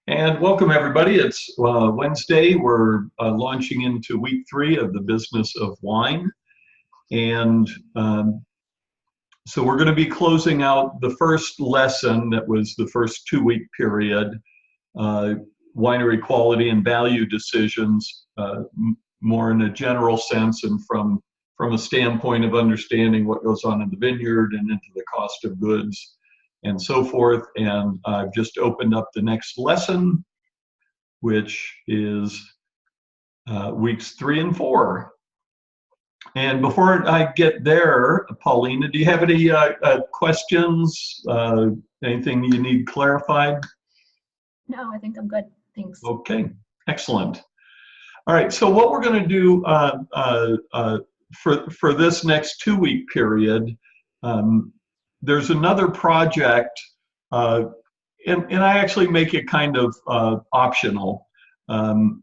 And welcome, everybody. It's Wednesday. We're launching into week 3 of the business of wine. And so we're going to be closing out the first lesson that was the first 2-week period, uh, winery quality and value decisions, more in a general sense and from a standpoint of understanding what goes on in the vineyard and into the cost of goods and so forth. And I've just opened up the next lesson, which is weeks 3 and 4. And before I get there, Paulina, do you have any questions? Anything you need clarified? No, I think I'm good. Thanks. Okay, excellent. All right, so what we're going to do for this next 2-week period, there's another project, and I actually make it kind of optional. And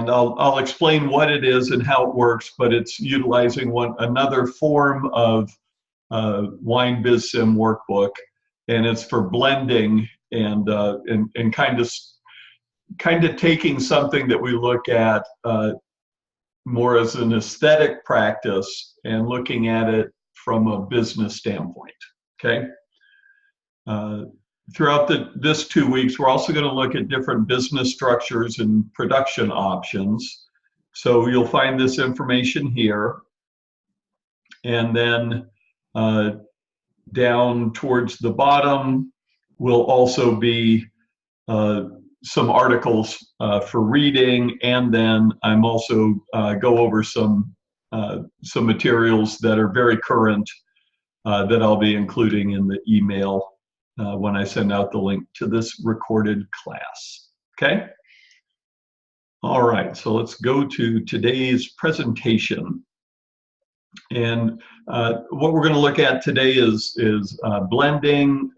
I'll explain what it is and how it works, but it's utilizing another form of Wine Biz Sim workbook, and it's for blending and kind of taking something that we look at more as an aesthetic practice and looking at it from a business standpoint. Okay. Throughout this 2 weeks, we're also going to look at different business structures and production options. So you'll find this information here. And then down towards the bottom will also be some articles for reading. And then I'm also go over some materials that are very current that I'll be including in the email when I send out the link to this recorded class. Okay? All right, so let's go to today's presentation. And what we're going to look at today is blending,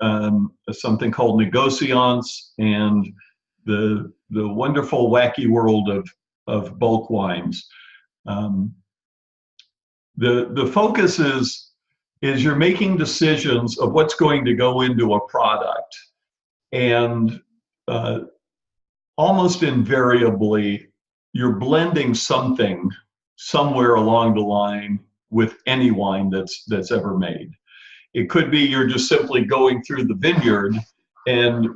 something called negociants, and the wonderful, wacky world of bulk wines. The focus is you're making decisions of what's going to go into a product, and almost invariably you're blending something somewhere along the line with any wine that's ever made. It could be you're just simply going through the vineyard, and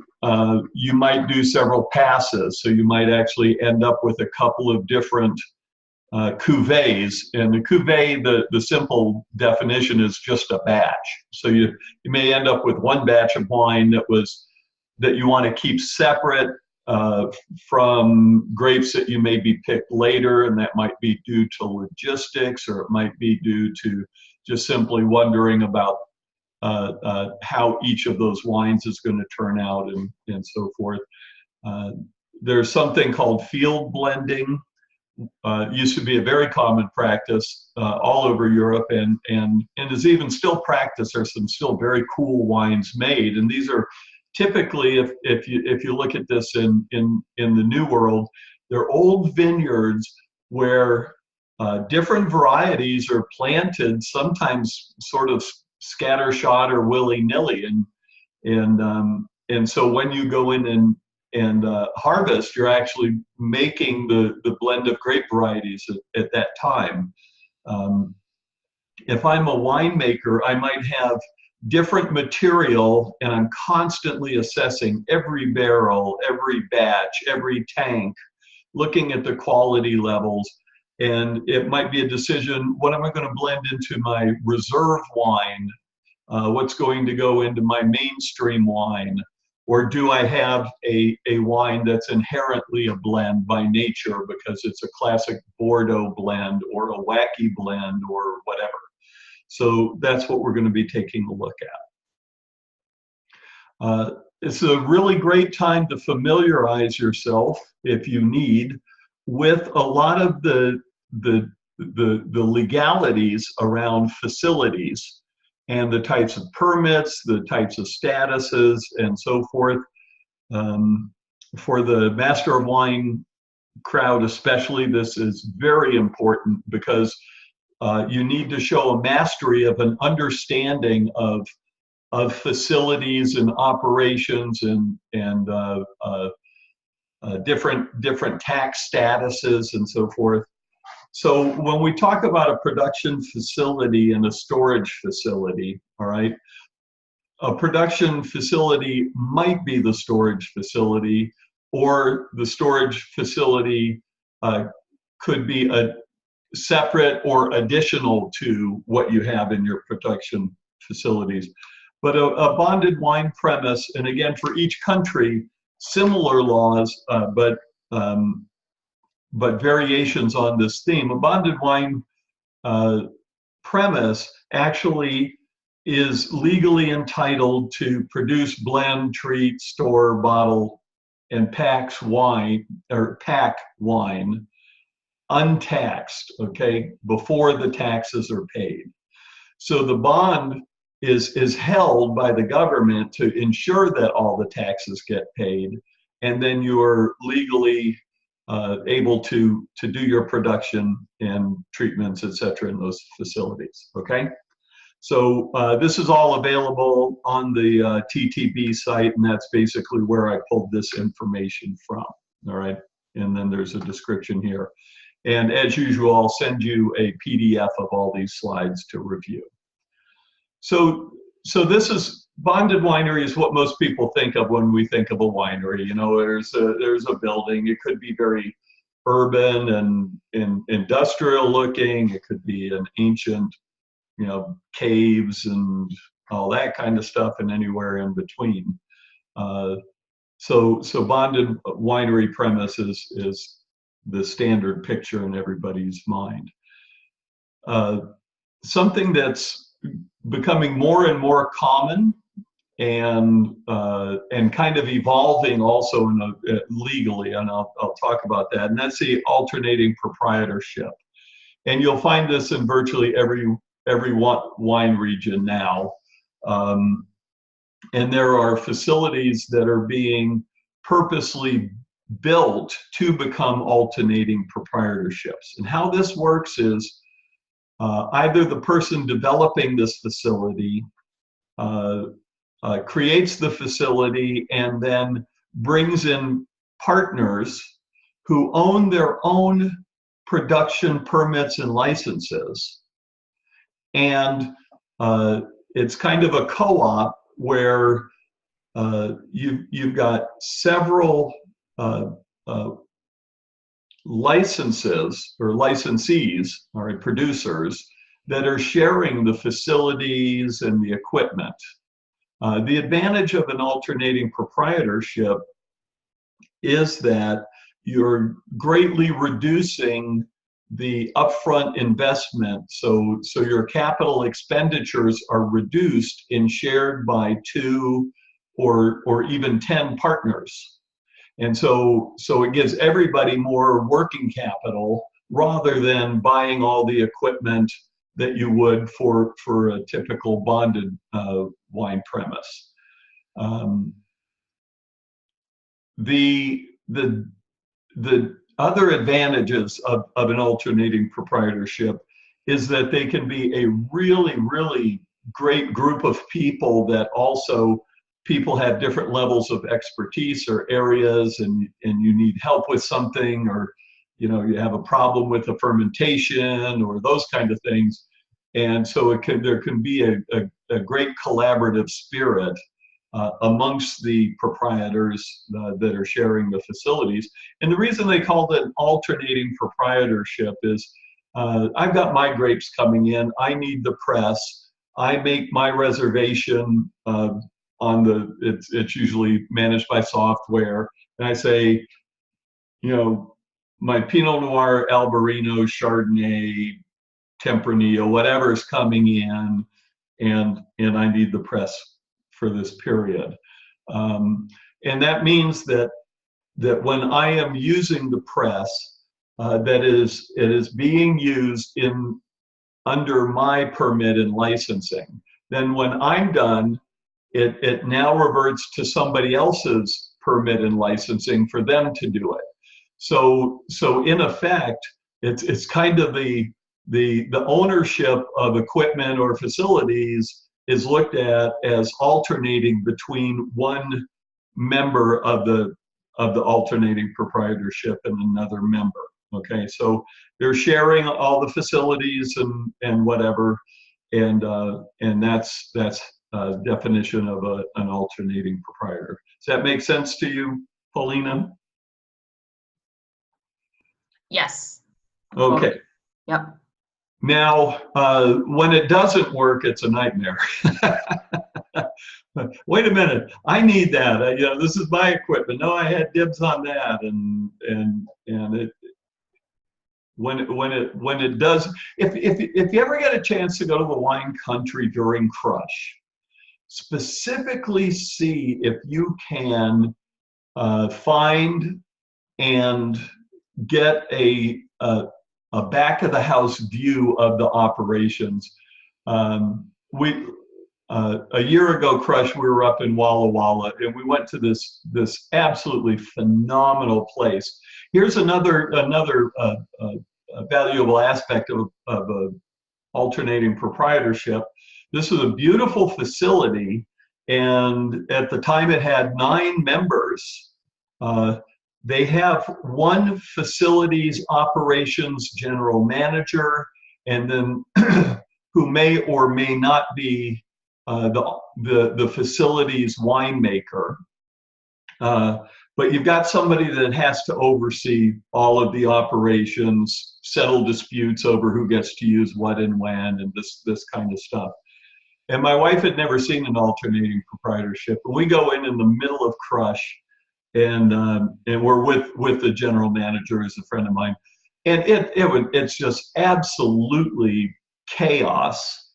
you might do several passes, so you might actually end up with a couple of different cuvées. And the cuvée, the simple definition is just a batch. So you may end up with one batch of wine that you want to keep separate from grapes that you maybe picked later, and that might be due to logistics, or it might be due to just simply wondering about how each of those wines is going to turn out, and so forth. There's something called field blending. Used to be a very common practice all over Europe, and is even still practiced. There's some still very cool wines made, and these are typically, if you look at this in the New World, they're old vineyards where different varieties are planted, sometimes sort of scattershot or willy-nilly, and so when you go in and harvest, you're actually making the blend of grape varieties at that time. If I'm a winemaker, I might have different material, and I'm constantly assessing every barrel, every batch, every tank, looking at the quality levels. And it might be a decision: what am I going to blend into my reserve wine? What's going to go into my mainstream wine? Or do I have a wine that's inherently a blend by nature because it's a classic Bordeaux blend or a wacky blend or whatever? So that's what we're going to be taking a look at. It's a really great time to familiarize yourself, if you need, with a lot of the legalities around facilities and the types of permits, the types of statuses, and so forth. For the Master of Wine crowd especially, this is very important because you need to show a mastery of an understanding of of facilities and operations and different tax statuses and so forth. So when we talk about a production facility and a storage facility, all right, a production facility might be the storage facility, or the storage facility could be a separate or additional to what you have in your production facilities. But a bonded wine premise, and again, for each country, similar laws, but variations on this theme. A bonded wine premise actually is legally entitled to produce, blend, treat, store, bottle, and pack wine untaxed, okay, before the taxes are paid. So the bond is held by the government to ensure that all the taxes get paid, and then you're legally able to do your production and treatments, et cetera, in those facilities, okay? So this is all available on the TTB site, and that's basically where I pulled this information from, all right? And then there's a description here. And as usual, I'll send you a PDF of all these slides to review. So this is, bonded winery is what most people think of when we think of a winery. You know, there's a building. It could be very urban and industrial looking. It could be an ancient, you know, caves and all that kind of stuff, and anywhere in between. So bonded winery premise is the standard picture in everybody's mind. Something that's becoming more and more common and kind of evolving also legally, and I'll talk about that, and that's the alternating proprietorship. And you'll find this in virtually every wine region now. And there are facilities that are being purposely built to become alternating proprietorships. And how this works is either the person developing this facility creates the facility and then brings in partners who own their own production permits and licenses. And it's kind of a co-op where you've got several licenses or licensees, all right, producers that are sharing the facilities and the equipment. The advantage of an alternating proprietorship is that you're greatly reducing the upfront investment, so your capital expenditures are reduced and shared by 2 or even 10 partners. And so it gives everybody more working capital rather than buying all the equipment that you would for a typical bonded wine premise. The other advantages of an alternating proprietorship is that they can be a really, really great group of people that also people have different levels of expertise or areas, and you need help with something, or you know, you have a problem with the fermentation or those kind of things. And so there can be a great collaborative spirit amongst the proprietors that are sharing the facilities. And the reason they called it alternating proprietorship is I've got my grapes coming in, I need the press, I make my reservation it's usually managed by software, and I say, you know, my Pinot Noir, Albarino, Chardonnay, Tempranillo, whatever is coming in, and I need the press for this period. And that means that when I am using the press, it is being used under my permit and licensing. Then when I'm done, it now reverts to somebody else's permit and licensing for them to do it. So in effect, it's kind of the ownership of equipment or facilities is looked at as alternating between one member of the alternating proprietorship and another member. Okay, so they're sharing all the facilities and whatever, and that's a definition of an alternating proprietor. Does that make sense to you, Paulina? Yes. Okay. Yep. Now, when it doesn't work, it's a nightmare. Wait a minute, I need that. You know, this is my equipment. No, I had dibs on that, and it when it does. If you ever get a chance to go to the wine country during Crush, specifically see if you can find and get a back of the house view of the operations. A year ago, Crush, we were up in Walla Walla, and we went to this absolutely phenomenal place. Here's another valuable aspect of a alternating proprietorship. This was a beautiful facility, and at the time it had 9 members. They have one facilities operations general manager, and then who may or may not be the facilities winemaker. But you've got somebody that has to oversee all of the operations, settle disputes over who gets to use what and when, and this kind of stuff. And my wife had never seen an alternating proprietorship. And we go in the middle of Crush, and we're with the general manager, who's a friend of mine, and it's just absolutely chaos.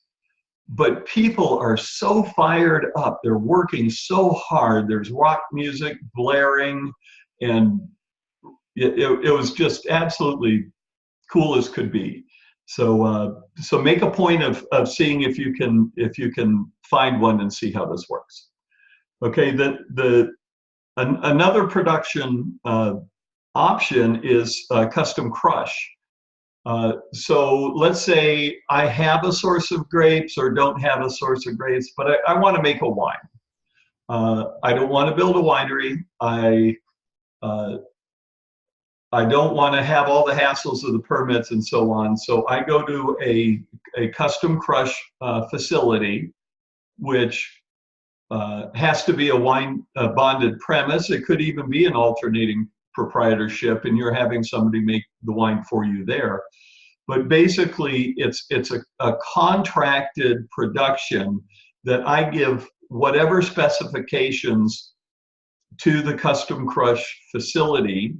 But people are so fired up. They're working so hard. There's rock music blaring, and it was just absolutely cool as could be. So make a point of seeing if you can find one and see how this works. Okay, another production option is custom crush. So let's say I have a source of grapes or don't have a source of grapes, but I want to make a wine. I don't want to build a winery. I don't want to have all the hassles of the permits and so on. So I go to a custom crush facility, which has to be a wine bonded premise. It could even be an alternating proprietorship, and you're having somebody make the wine for you there. But basically, it's a contracted production that I give whatever specifications to the custom crush facility.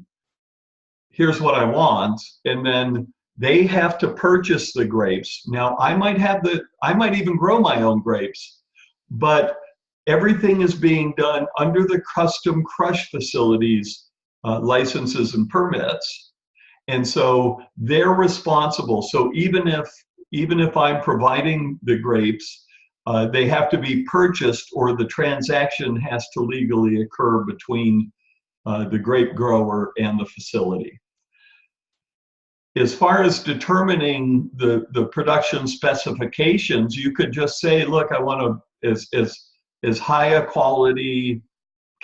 Here's what I want, and then they have to purchase the grapes. Now, I might even grow my own grapes, but everything is being done under the custom crush facilities licenses and permits. And so they're responsible. So even if I'm providing the grapes, they have to be purchased, or the transaction has to legally occur between the grape grower and the facility. As far as determining the production specifications, you could just say, look, I want as high a quality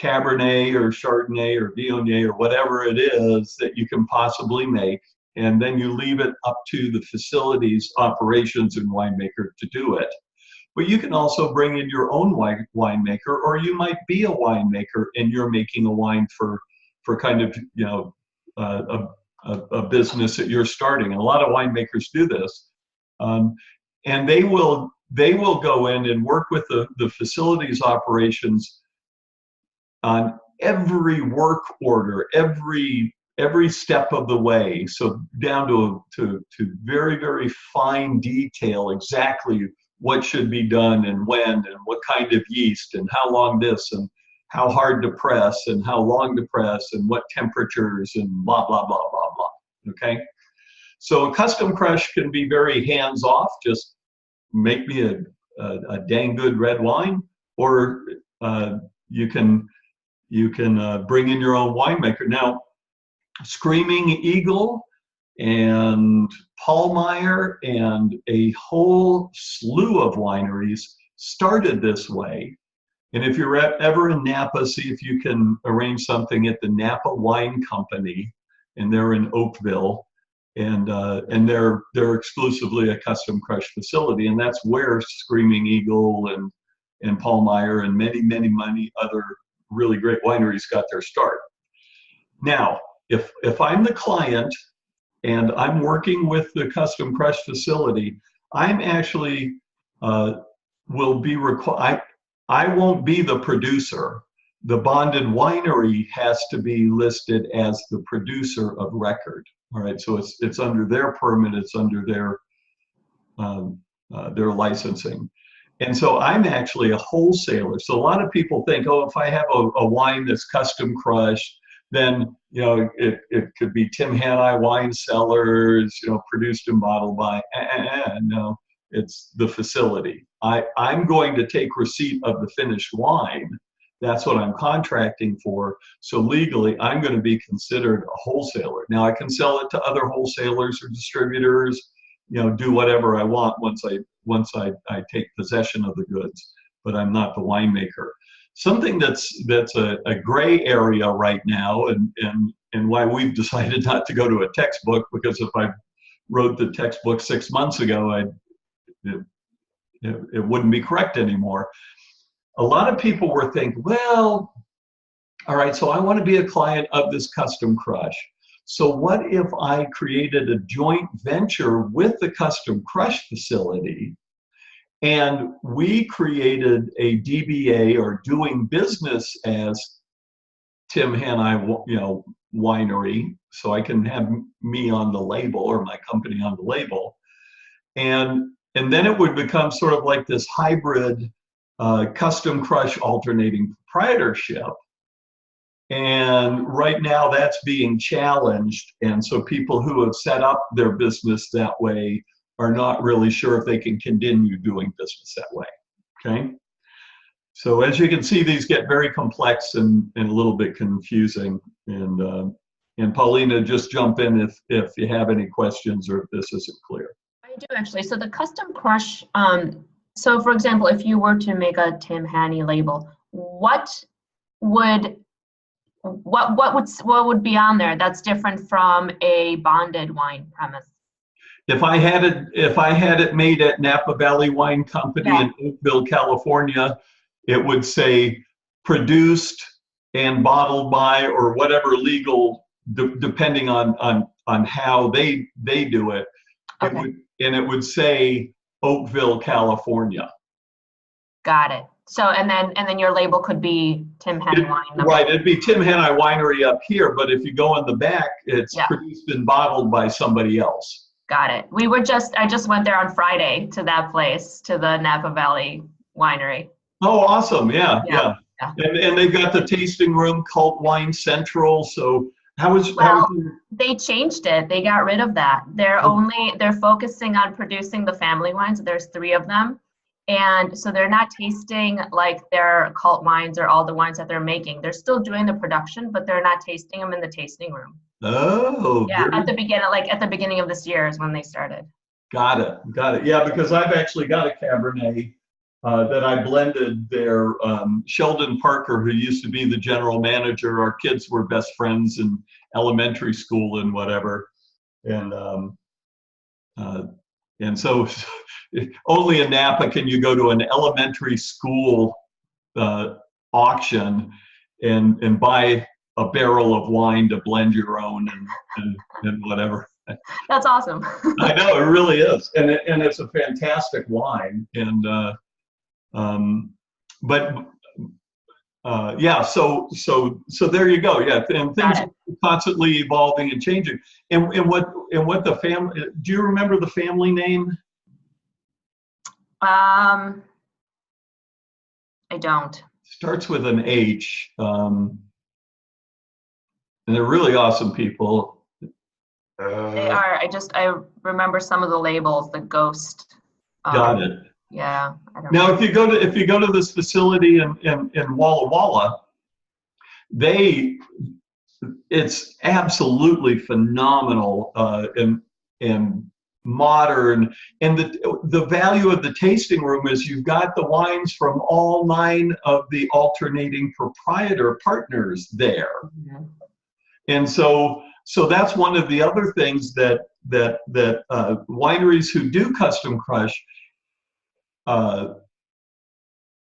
Cabernet or Chardonnay or Viognier or whatever it is that you can possibly make, and then you leave it up to the facilities operations and winemaker to do it. But you can also bring in your own winemaker, or you might be a winemaker and you're making a wine for kind of, you know, a business that you're starting. And a lot of winemakers do this, and they will go in and work with the facilities operations on every work order, every step of the way, so down to very, very fine detail, exactly what should be done and when, and what kind of yeast, and how long this, and how hard to press, and how long to press, and what temperatures, and blah, blah, blah, blah, blah, okay? So custom crush can be very hands-off, just make me a dang good red wine, or you can bring in your own winemaker. Now, Screaming Eagle and Paulmeyer and a whole slew of wineries started this way. And if you're ever in Napa, see if you can arrange something at the Napa Wine Company, and they're in Oakville, and they're exclusively a custom crush facility, and that's where Screaming Eagle and Paul Meyer and many other really great wineries got their start. Now, if I'm the client and I'm working with the custom crush facility, I'm actually will be required. I won't be the producer. The bonded winery has to be listed as the producer of record. All right, so it's under their permit, it's under their licensing. And so I'm actually a wholesaler. So a lot of people think, oh, if I have a wine that's custom crushed, then it could be Tim Hanai Wine Cellars, produced and bottled by. No, it's the facility. I'm going to take receipt of the finished wine. That's what I'm contracting for. So legally, I'm going to be considered a wholesaler. Now I can sell it to other wholesalers or distributors, do whatever I want once I take possession of the goods, but I'm not the winemaker. Something that's a gray area right now, and why we've decided not to go to a textbook, because if I wrote the textbook 6 months ago, it wouldn't be correct anymore. A lot of people were thinking, well, all right, so I want to be a client of this custom crush. So what if I created a joint venture with the custom crush facility, and we created a DBA, or doing business as Tim Hanai, winery, so I can have me on the label, or my company on the label, and then it would become sort of like this hybrid custom crush alternating proprietorship. And right now that's being challenged, and so people who have set up their business that way are not really sure if they can continue doing business that way. Okay, so as you can see, these get very complex and a little bit confusing. And Paulina, just jump in if you have any questions or if this isn't clear. I do actually. So the custom crush. So for example, if you were to make a Tim Hanai label, what would be on there that's different from a bonded wine premise? If I had it made at Napa Valley Wine Company in Oakville, California, it would say produced and bottled by, or whatever legal, depending on how they do it. Okay. It would say Oakville, California. Got it. So and then your label could be Tim Hanai Wine. Right, it'd be Tim Hanai Winery up here, but if you go in the back, it's produced and bottled by somebody else. Got it. I just went there on Friday to that place, to the Napa Valley Winery. Oh, awesome. Yeah. And they've got the tasting room, Cult Wine Central. So they changed it. They got rid of that. They're focusing on producing the family wines. There's 3 of them. And so they're not tasting like their cult wines or all the wines that they're making. They're still doing the production, but they're not tasting them in the tasting room. Oh, yeah. At the beginning of this year is when they started. Got it. Yeah, because I've actually got a Cabernet that I blended there. Sheldon Parker, who used to be the general manager, our kids were best friends in elementary school and whatever, and so only in Napa can you go to an elementary school auction and buy a barrel of wine to blend your own and whatever. That's awesome. I know, it really is, and it's a fantastic wine. And yeah, so there you go. Yeah, and things are constantly evolving and changing. And what the family? Do you remember the family name? I don't. Starts with an H. And they're really awesome people. They are. I remember some of the labels. The Ghost. Got it. Yeah. I don't now, know. if you go to this facility in Walla Walla, it's absolutely phenomenal, and modern. And the value of the tasting room is you've got the wines from all 9 of the alternating proprietor partners there. Mhm. And so that's one of the other things that wineries who do custom crush,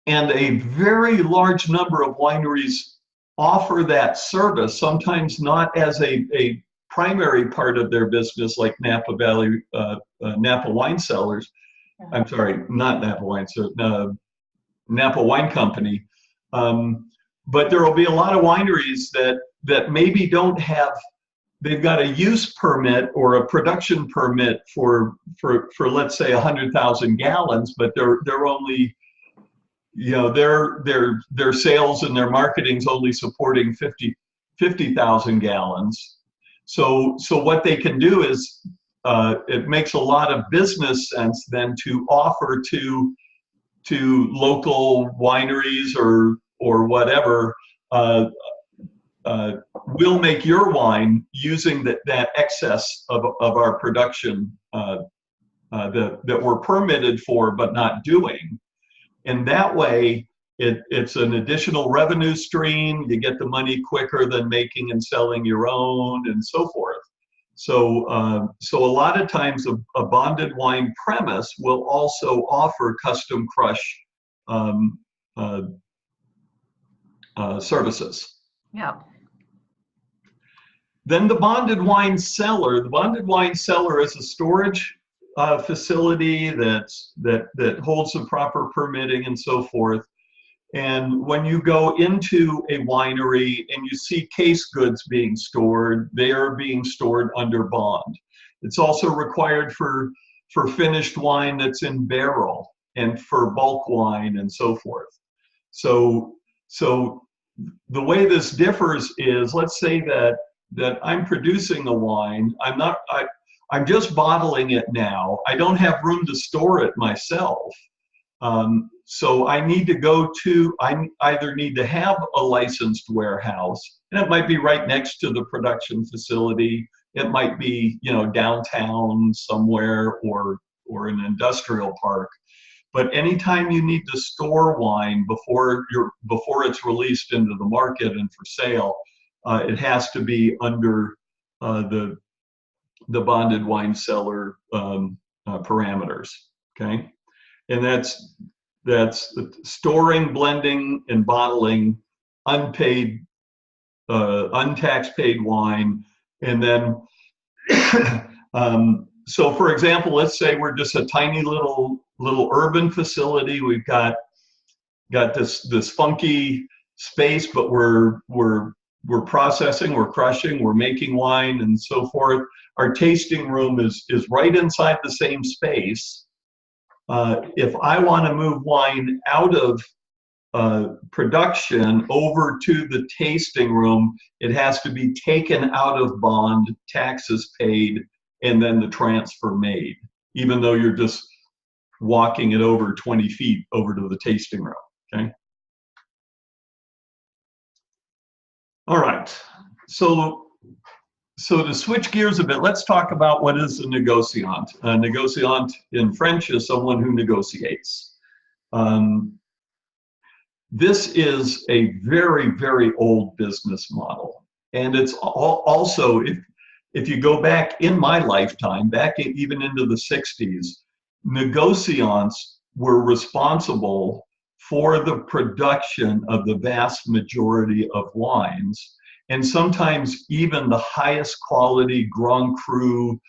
and a very large number of wineries offer that service, sometimes not as a primary part of their business, like Napa Valley, Napa Wine Cellars. I'm sorry, not Napa Wine Cellars, Napa Wine Company. But there will be a lot of wineries that maybe don't have, they've got a use permit or a production permit for let's say 100,000 gallons, but they're only, their sales and their marketing's only supporting 50,000 gallons. So what they can do is, it makes a lot of business sense then to offer to local wineries or whatever, we'll make your wine using that excess of our production that we're permitted for but not doing. And that way, it's an additional revenue stream. You get the money quicker than making and selling your own, and so forth. So a lot of times a bonded wine premise will also offer custom crush services. Yeah. Then the bonded wine cellar. The bonded wine cellar is a storage facility that holds the proper permitting and so forth. And when you go into a winery and you see case goods being stored, they are being stored under bond. It's also required for finished wine that's in barrel and for bulk wine and so forth. So the way this differs is, let's say that I'm producing a wine. I'm just bottling it now. I don't have room to store it myself. So I need to I either need to have a licensed warehouse, and it might be right next to the production facility. It might be, downtown somewhere or an industrial park. But anytime you need to store wine before it's released into the market and for sale, it has to be under the bonded wine cellar parameters. Okay, and that's storing, blending, and bottling unpaid, untaxed paid wine, and then so for example, let's say we're just a tiny little urban facility. We've got this funky space, but we're processing, we're crushing, we're making wine, and so forth. Our tasting room is right inside the same space. If I want to move wine out of production over to the tasting room, it has to be taken out of bond, taxes paid, and then the transfer made, even though you're just walking it over 20 feet over to the tasting room. Okay. All right. So to switch gears a bit, let's talk about what is a négociant. A négociant in French is someone who negotiates. This is a very, very old business model. And it's also, if you go back in my lifetime, even into the 60s, négociants were responsible for the production of the vast majority of wines, and sometimes even the highest quality Grand Cru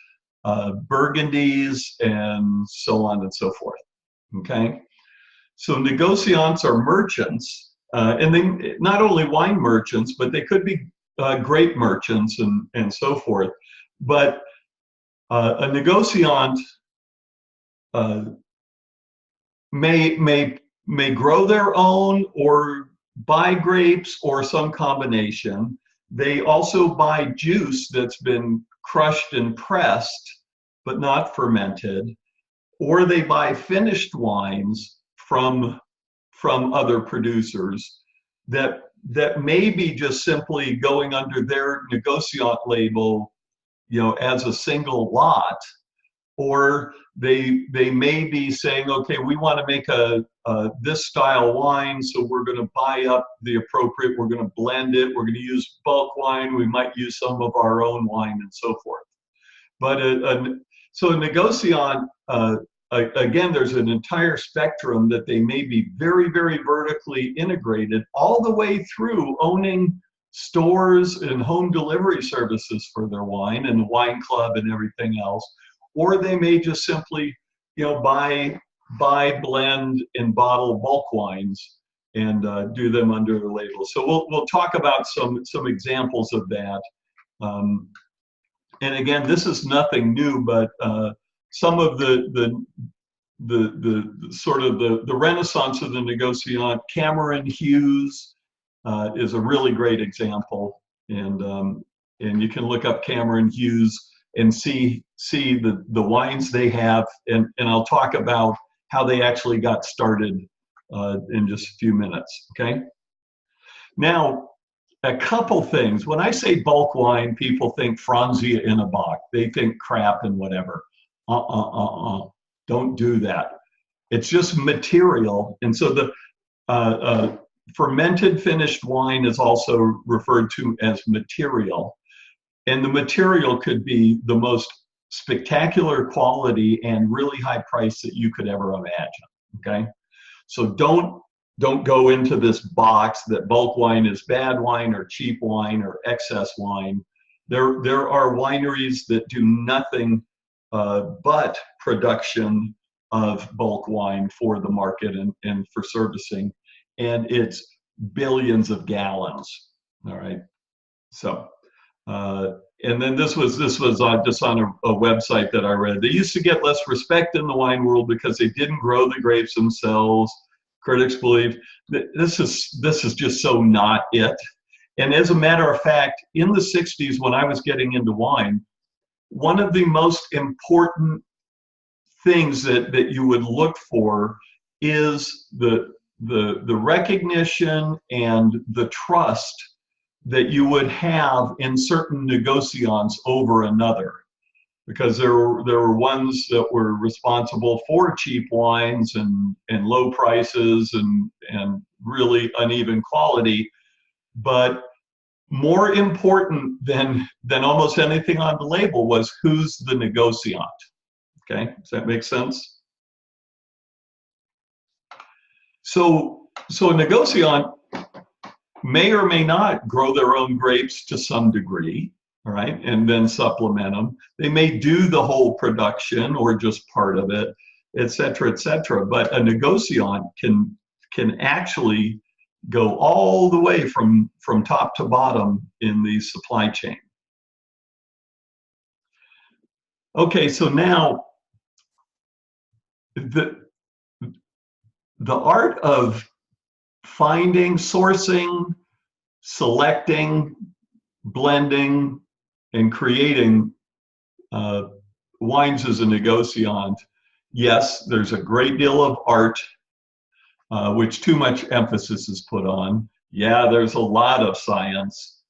Burgundies and so on and so forth. Okay, so négociants are merchants, and they not only wine merchants, but they could be grape merchants and so forth. But a négociant may grow their own or buy grapes or some combination. They also buy juice that's been crushed and pressed but not fermented, or they buy finished wines from other producers that may be just simply going under their négociant label, as a single lot, or they may be saying, okay, we want to make a this style wine, so we're going to buy up the appropriate, we're going to blend it, we're going to use bulk wine, we might use some of our own wine, and so forth. But so a negociant, again, there's an entire spectrum that they may be very, very vertically integrated, all the way through owning stores and home delivery services for their wine and the wine club and everything else. Or they may just simply, buy, blend, and bottle bulk wines and do them under the label. So we'll talk about some examples of that. And again, this is nothing new, but some of the sort of the renaissance of the negociant, Cameron Hughes is a really great example, and you can look up Cameron Hughes and see the wines they have, and I'll talk about how they actually got started in just a few minutes. Okay. Now, a couple things. When I say bulk wine, people think Franzia in a box. They think crap and whatever. Don't do that. It's just material. And so the fermented finished wine is also referred to as material. And the material could be the most spectacular quality and really high price that you could ever imagine. Okay. So don't go into this box that bulk wine is bad wine or cheap wine or excess wine. There are wineries that do nothing but production of bulk wine for the market and for servicing, and it's billions of gallons. All right. So and then this was just on a website that I read. They used to get less respect in the wine world because they didn't grow the grapes themselves. Critics believe that this is just so not it. And as a matter of fact, in the 60s, when I was getting into wine, one of the most important things that you would look for is the recognition and the trust that you would have in certain negociants over another, because there were ones that were responsible for cheap wines and low prices and really uneven quality. But more important than almost anything on the label was who's the negociant. Okay, does that make sense? So a negociant may or may not grow their own grapes to some degree, all right, and then supplement them. They may do the whole production or just part of it, et cetera, et cetera. But a negociant can actually go all the way from top to bottom in the supply chain. Okay, so now the art of finding, sourcing, selecting, blending, and creating wines as a negociant, yes, there's a great deal of art, which too much emphasis is put on. Yeah, there's a lot of science,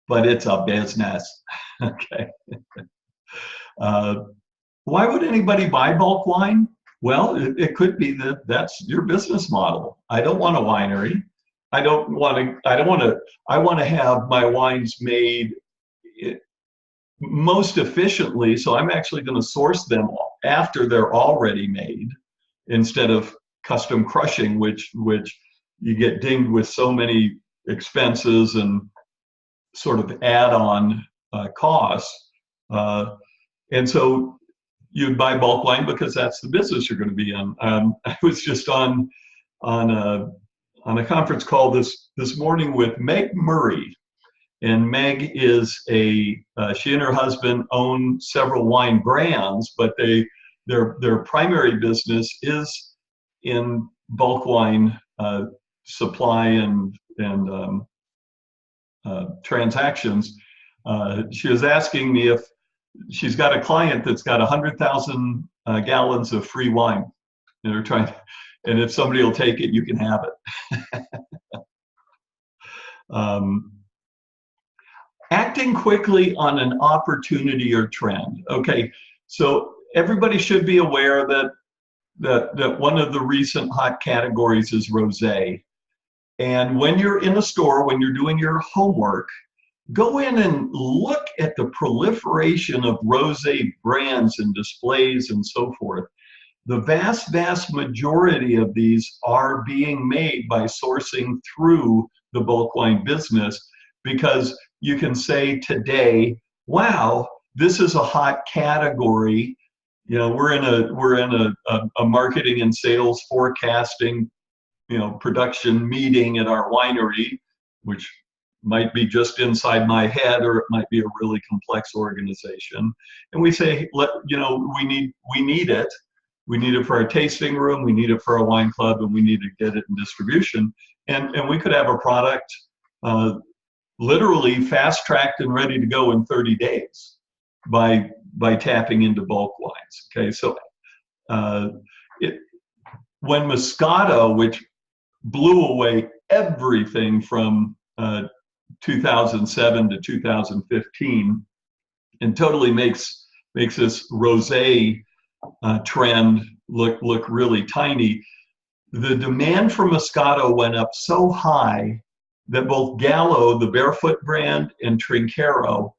but it's a business. Okay. Why would anybody buy bulk wine? Well, it could be that that's your business model. I don't want a winery. I want to have my wines made most efficiently, so I'm actually going to source them after they're already made instead of custom crushing, which you get dinged with so many expenses and sort of add-on costs. And so you'd buy bulk wine because that's the business you're going to be in. I was just on a conference call this morning with Meg Murray, and Meg is she and her husband own several wine brands, but their primary business is in bulk wine supply and transactions. She was asking me if she's got a client that's got 100,000 gallons of free wine, and they're trying to, and if somebody will take it, you can have it. Acting quickly on an opportunity or trend. Okay, so everybody should be aware that one of the recent hot categories is rosé. And when you're in a store, when you're doing your homework, go in and look at the proliferation of rosé brands and displays and so forth. The vast, vast majority of these are being made by sourcing through the bulk wine business, because you can say today, wow, this is a hot category. You know, we're in a marketing and sales forecasting, production meeting at our winery, which might be just inside my head, or it might be a really complex organization. And we say, we need it. We need it for our tasting room, we need it for our wine club, and we need to get it in distribution. And we could have a product literally fast-tracked and ready to go in 30 days by tapping into bulk wines. Okay, so when Moscato, which blew away everything from 2007 to 2015, and totally makes this rosé trend look really tiny. The demand for Moscato went up so high that both Gallo, the Barefoot brand, and Trinchero,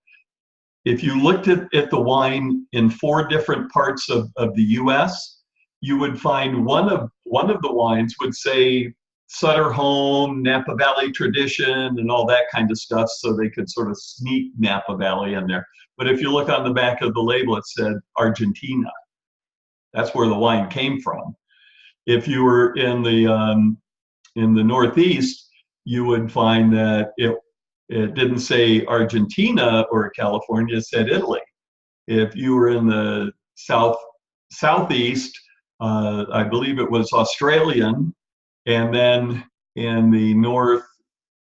if you looked at the wine in 4 different parts of the US, you would find one of the wines would say Sutter Home, Napa Valley Tradition, and all that kind of stuff, so they could sort of sneak Napa Valley in there. But if you look on the back of the label, it said Argentina. That's where the wine came from. If you were in the Northeast, you would find that it didn't say Argentina or California, it said Italy. If you were in the Southeast, I believe it was Australian, and then in the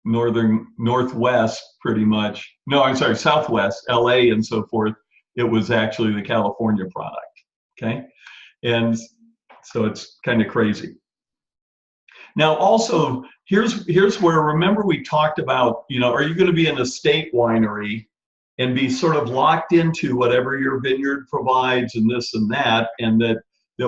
Northwest, pretty much, no, I'm sorry, Southwest, LA and so forth, it was actually the California product, okay? And so it's kind of crazy. Now also, here's where, remember we talked about, are you going to be an estate winery and be sort of locked into whatever your vineyard provides and this and that, and that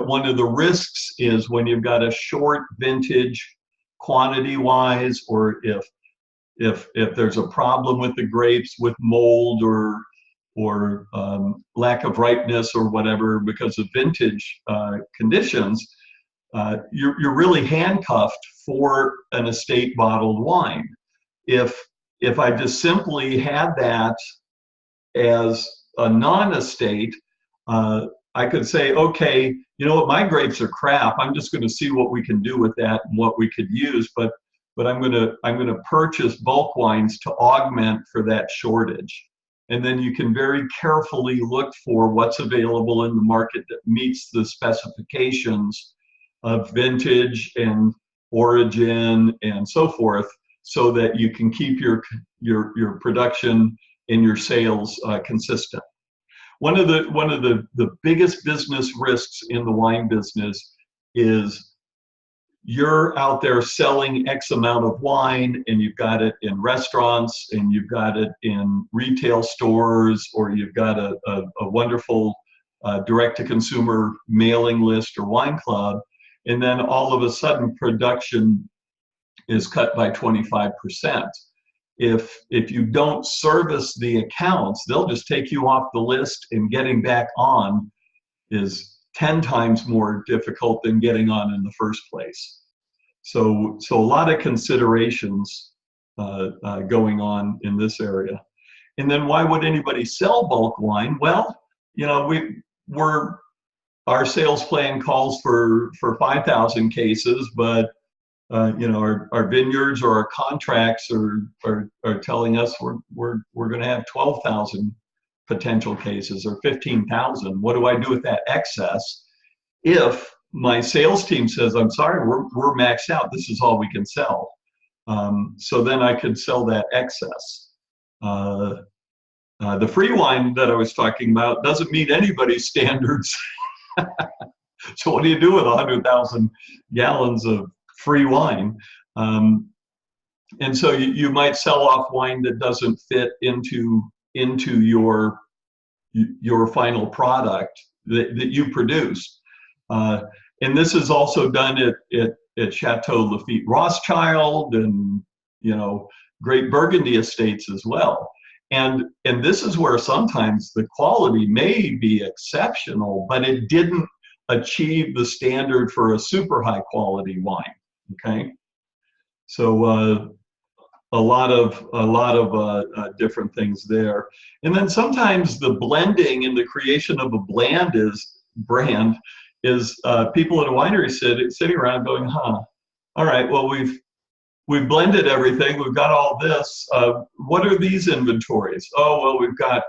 one of the risks is when you've got a short vintage quantity wise, or if there's a problem with the grapes with mold or lack of ripeness or whatever because of vintage conditions, you're really handcuffed for an estate bottled wine. If I just simply had that as a non-estate, I could say, okay, you know what, my grapes are crap. I'm just going to see what we can do with that and what we could use, but I'm going to purchase bulk wines to augment for that shortage. And then you can very carefully look for what's available in the market that meets the specifications of vintage and origin and so forth, so that you can keep your production and your sales consistent. One of the biggest business risks in the wine business is you're out there selling X amount of wine, and you've got it in restaurants, and you've got it in retail stores, or you've got a wonderful direct-to-consumer mailing list or wine club, and then all of a sudden production is cut by 25%. If you don't service the accounts, they'll just take you off the list, and getting back on is 10 times more difficult than getting on in the first place. So a lot of considerations going on in this area. And then why would anybody sell bulk wine? Well, our sales plan calls for 5,000 cases, but our vineyards or our contracts are telling us we're going to have 12,000 potential cases or 15,000. What do I do with that excess? If my sales team says, I'm sorry, we're maxed out, this is all we can sell. So then I could sell that excess. The free wine that I was talking about doesn't meet anybody's standards. So what do you do with 100,000 gallons of free wine? And so you might sell off wine that doesn't fit into your final product that you produce. And this is also done at Chateau Lafite Rothschild and, Great Burgundy estates as well. And this is where sometimes the quality may be exceptional, but it didn't achieve the standard for a super high quality wine. Okay, so a lot of different things there. And then sometimes the blending and the creation of a brand is people at a winery sitting around going, all right, well, we've blended everything, we've got all this. What are these inventories? Oh, well, we've got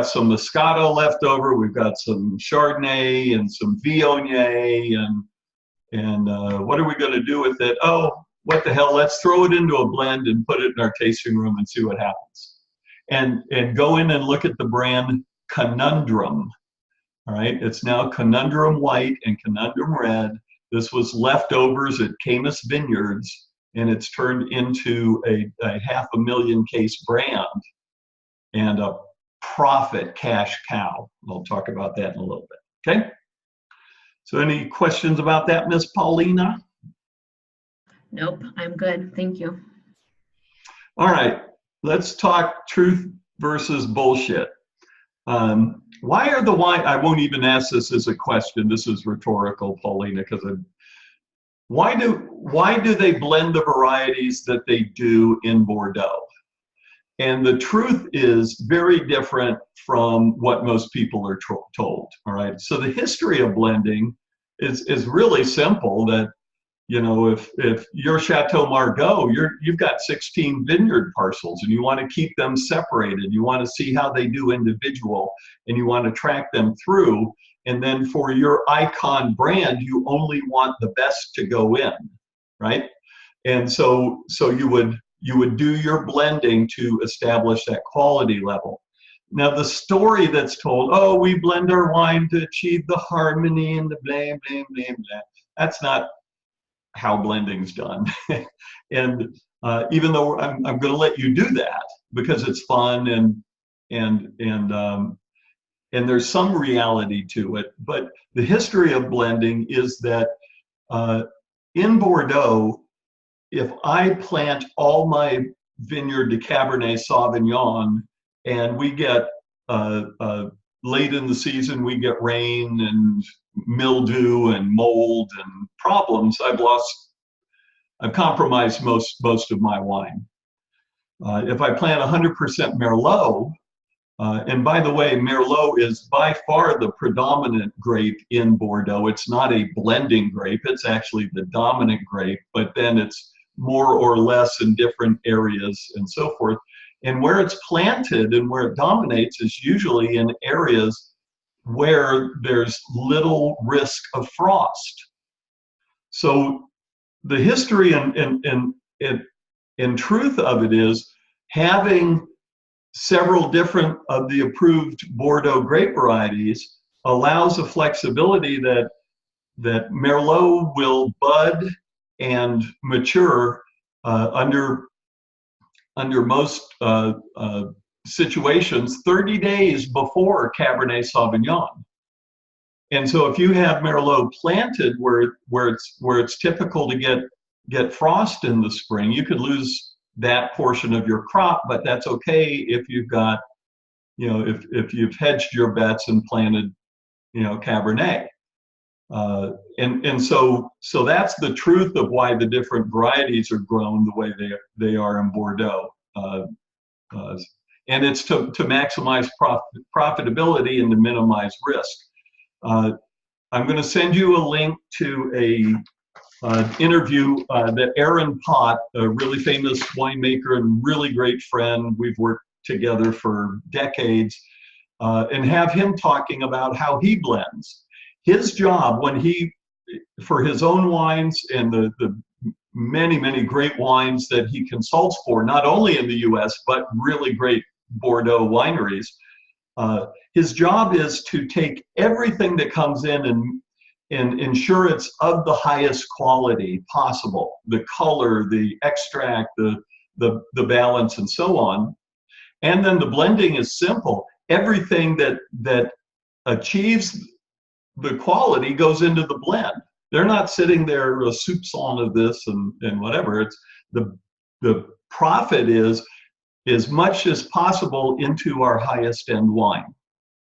some Moscato left over, we've got some Chardonnay and some Viognier, and what are we going to do with it? Oh, what the hell, let's throw it into a blend and put it in our tasting room and see what happens. And go in and look at the brand Conundrum. All right, it's now Conundrum White and Conundrum Red. This was leftovers at Camus Vineyards, and it's turned into a 500,000 case brand and a profit cash cow. I'll talk about that in a little bit. Okay. So any questions about that, Miss Paulina? Nope, I'm good. Thank you. All right, let's talk truth versus bullshit. Why are the wine? I won't even ask this as a question. This is rhetorical, Paulina, because why do they blend the varieties that they do in Bordeaux? And the truth is very different from what most people are told. All right. So the history of blending is really simple. That if you're Chateau Margaux, you've got 16 vineyard parcels, and you want to keep them separated. You want to see how they do individual, and you want to track them through. And then for your icon brand, you only want the best to go in, right? And so you would do your blending to establish that quality level. Now the story that's told, oh, we blend our wine to achieve the harmony and the blah, blah, blah, blah. That's not how blending's done. And even though I'm going to let you do that because it's fun and there's some reality to it, but the history of blending is that in Bordeaux, if I plant all my vineyard to Cabernet Sauvignon and we get late in the season, we get rain and mildew and mold and problems, I've compromised most of my wine. If I plant 100% Merlot, and by the way, Merlot is by far the predominant grape in Bordeaux. It's not a blending grape, it's actually the dominant grape, but then it's more or less in different areas and so forth. And where it's planted and where it dominates is usually in areas where there's little risk of frost. So the history and truth of it is having several different of the approved Bordeaux grape varieties allows a flexibility that Merlot will bud and mature under most situations 30 days before Cabernet Sauvignon. And so if you have Merlot planted where it's typical to get frost in the spring, you could lose that portion of your crop, but that's okay if you've got, if you've hedged your bets and planted, Cabernet. And so that's the truth of why the different varieties are grown the way they are in Bordeaux. And it's to maximize profitability and to minimize risk. I'm going to send you a link to a interview that Aaron Pott, a really famous winemaker and really great friend, we've worked together for decades, and have him talking about how he blends. His job for his own wines and the many, many great wines that he consults for, not only in the US, but really great Bordeaux wineries, his job is to take everything that comes in and ensure it's of the highest quality possible, the color, the extract, the balance, and so on. And then the blending is simple. Everything that achieves the quality goes into the blend. They're not sitting there a soupçon of this and whatever. It's the profit is as much as possible into our highest end wine.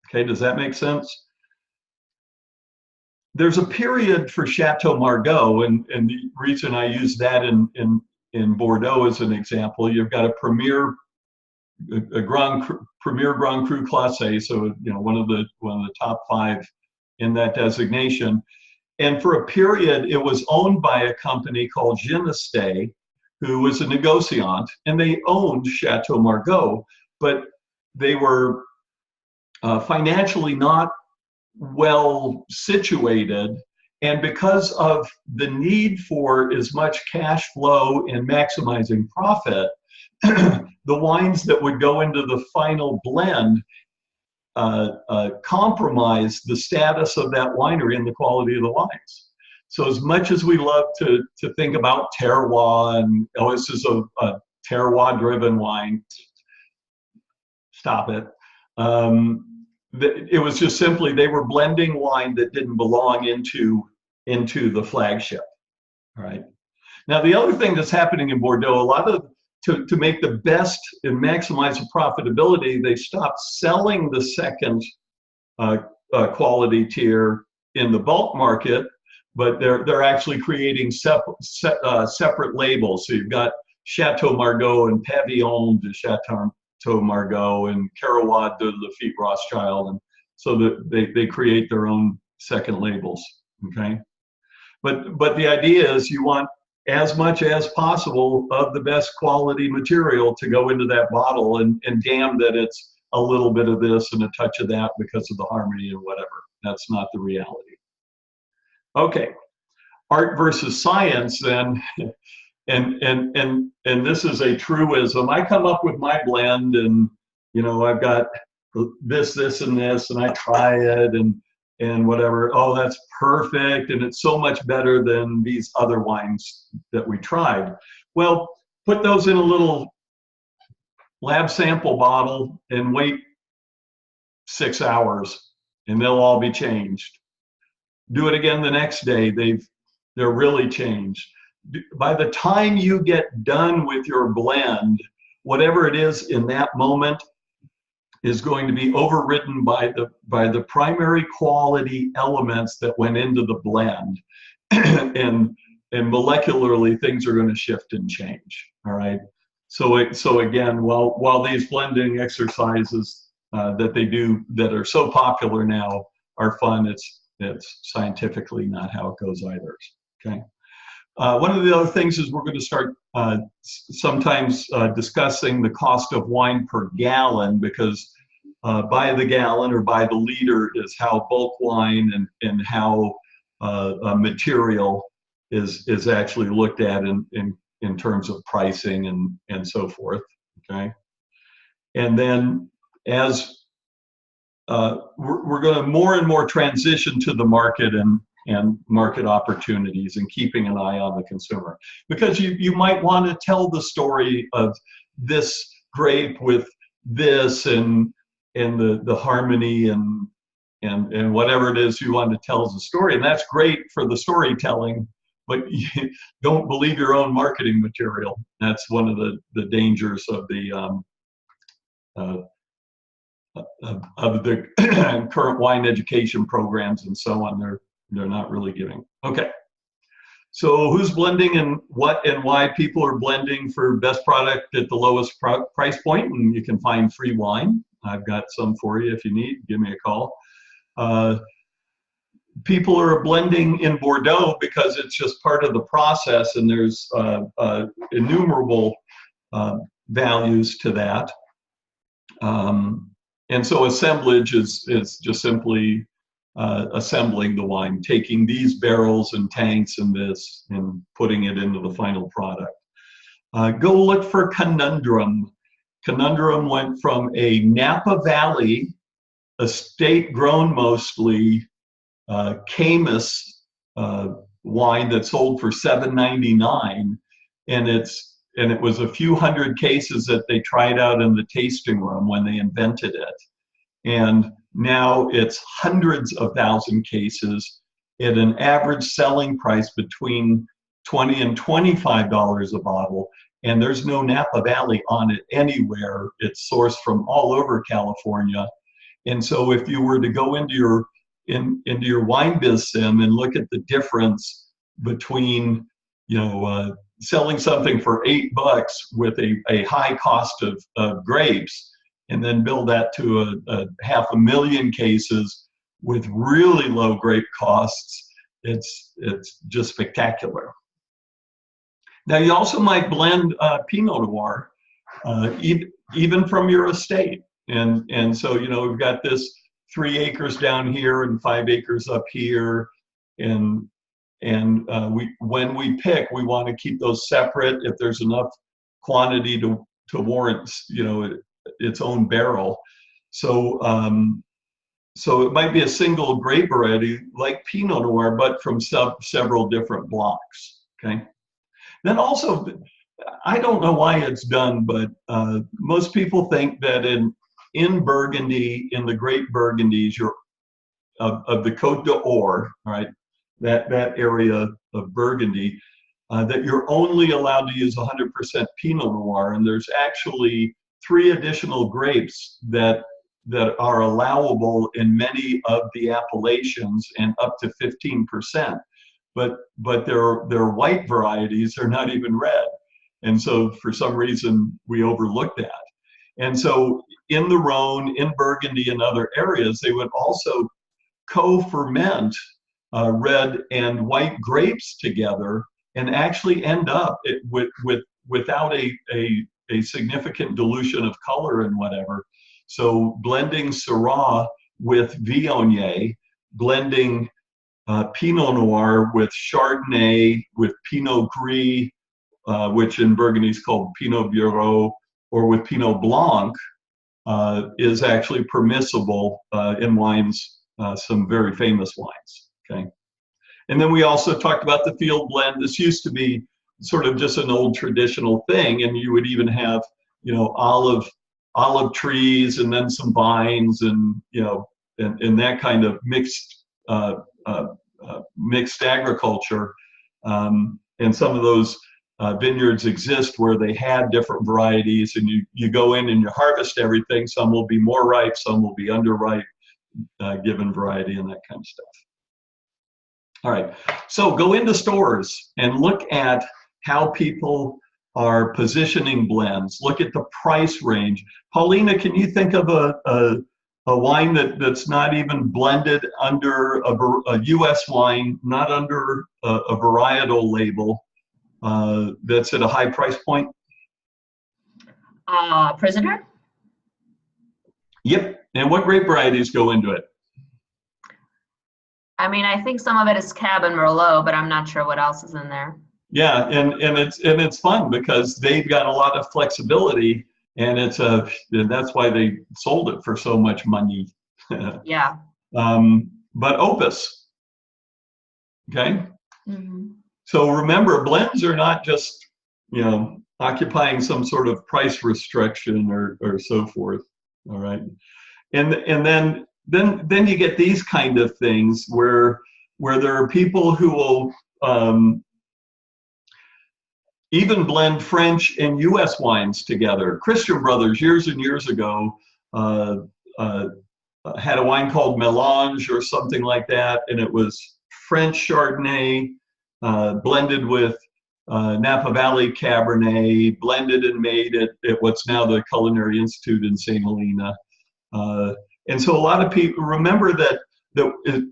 Okay, does that make sense? There's a period for Chateau Margaux, and the reason I use that in Bordeaux as an example, you've got a premier Grand Cru Classé, so one of the top 5 in that designation. And for a period, it was owned by a company called Gineste, who was a negociant, and they owned Chateau Margaux, but they were financially not well situated. And because of the need for as much cash flow and maximizing profit, the wines that would go into the final blend compromise the status of that winery and the quality of the wines. So as much as we love to think about terroir and, oh, this is a terroir-driven wine, stop it. It was just simply they were blending wine that didn't belong into the flagship, right? Now, the other thing that's happening in Bordeaux, a lot of to make the best and maximize the profitability, they stopped selling the second quality tier in the bulk market, but they're actually creating separate labels. So you've got Chateau Margaux and Pavillon de Chateau Margaux and Carrois de Lafite Rothschild, and so that they create their own second labels. Okay, but the idea is you want as much as possible of the best quality material to go into that bottle, and damn that it's a little bit of this and a touch of that because of the harmony and whatever. That's not the reality. Okay, art versus science then, and this is a truism. I come up with my blend, and I've got this, and this, and I try it, and whatever. Oh, that's perfect, and it's so much better than these other wines that we tried. Well, put those in a little lab sample bottle and wait 6 hours, and they'll all be changed. Do it again the next day, they're really changed. By the time you get done with your blend, whatever it is in that moment is going to be overridden by the primary quality elements that went into the blend. and molecularly things are going to shift and change. All right. So again, while these blending exercises that they do that are so popular now are fun, it's scientifically not how it goes either. Okay. One of the other things is we're going to start sometimes discussing the cost of wine per gallon, because by the gallon or by the liter is how bulk wine and how material is actually looked at in terms of pricing and so forth. Okay, and then as we're going to more and more transition to the market and market opportunities and keeping an eye on the consumer, because you might want to tell the story of this grape with this and the harmony and whatever it is you want to tell as a story, and that's great for the storytelling, but you don't believe your own marketing material. That's one of the dangers of the current wine education programs and so on. They're not really giving. Okay, so who's blending and what and why people are blending for best product at the lowest price point? And you can find free wine. I've got some for you if you need. Give me a call. People are blending in Bordeaux because it's just part of the process, and there's innumerable values to that. And so assemblage is just simply assembling the wine, taking these barrels and tanks and this and putting it into the final product. Go look for Conundrum. Conundrum went from a Napa Valley, estate grown mostly, Camus wine that sold for $7.99, and it was a few hundred cases that they tried out in the tasting room when they invented it. And Now it's hundreds of thousand cases at an average selling price between $20 and $25 a bottle. And there's no Napa Valley on it anywhere. It's sourced from all over California. And so if you were to go into your wine biz sim and look at the difference between, selling something for $8 with a high cost of grapes, and then build that to a 500,000 cases with really low grape costs, it's just spectacular. Now you also might blend Pinot Noir, even from your estate. And so, we've got this 3 acres down here and 5 acres up here. And when we pick, we want to keep those separate if there's enough quantity to warrant, its own barrel. So so it might be a single grape variety like Pinot Noir, but from several different blocks. Okay. Then also, I don't know why it's done, but most people think that in Burgundy, in the Great Burgundies, of the Côte d'Or, right, that area of Burgundy, that you're only allowed to use 100% Pinot Noir, and there's actually 3 additional grapes that are allowable in many of the appellations, and up to 15%. But they're white varieties, they're not even red. And so for some reason we overlooked that. And so in the Rhone, in Burgundy, and other areas, they would also co-ferment red and white grapes together, and actually end up without a significant dilution of color and whatever. So blending Syrah with Viognier, blending Pinot Noir with Chardonnay, with Pinot Gris, which in Burgundy is called Pinot Bureau, or with Pinot Blanc, is actually permissible in wines, some very famous wines. Okay. And then we also talked about the field blend. This used to be sort of just an old traditional thing, and you would even have, olive trees, and then some vines, and and that kind of mixed agriculture. And some of those vineyards exist where they had different varieties, and you go in and you harvest everything. Some will be more ripe, some will be underripe, given variety and that kind of stuff. All right, so go into stores and look at how people are positioning blends. Look at the price range. Paulina, can you think of a wine that's not even blended under a U.S. wine, not under a varietal label, that's at a high price point? Prisoner? Yep. And what grape varieties go into it? I mean, I think some of it is Cab and Merlot, but I'm not sure what else is in there. Yeah, and it's fun because they've got a lot of flexibility, and that's why they sold it for so much money. Yeah. But Opus. Okay. Mm-hmm. So remember, blends are not just occupying some sort of price restriction or so forth. All right, and then you get these kind of things where there are people who will even blend French and U.S. wines together. Christian Brothers years and years ago had a wine called Mélange or something like that, and it was French Chardonnay blended with Napa Valley Cabernet, blended and made at what's now the Culinary Institute in St. Helena. And so a lot of people remember that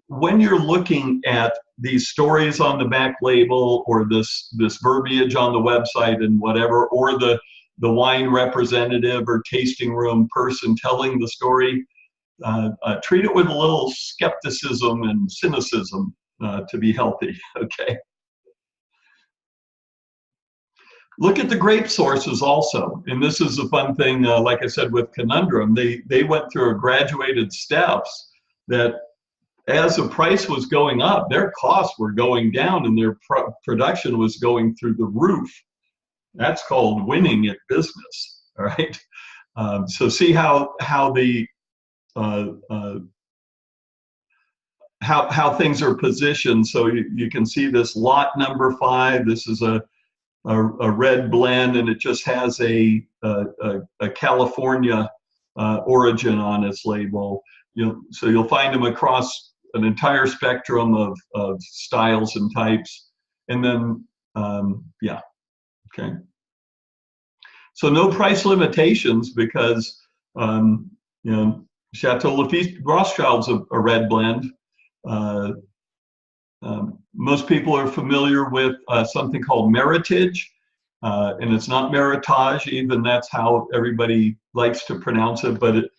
when you're looking at these stories on the back label, or this verbiage on the website and whatever, or the wine representative or tasting room person telling the story, treat it with a little skepticism and cynicism to be healthy. Okay. Look at the grape sources also, and this is a fun thing. Like I said with Conundrum, they went through a graduated steps that, as the price was going up, their costs were going down, and their production was going through the roof. That's called winning at business. All right. So see how the how things are positioned. So you can see this lot number 5. This is a red blend, and it just has a California origin on its label. So you'll find them across an entire spectrum of styles and types. And then, yeah, okay. So no price limitations because, Chateau Lafite Rothschild's a red blend. Most people are familiar with something called Meritage, and it's not Meritage, even that's how everybody likes to pronounce it. But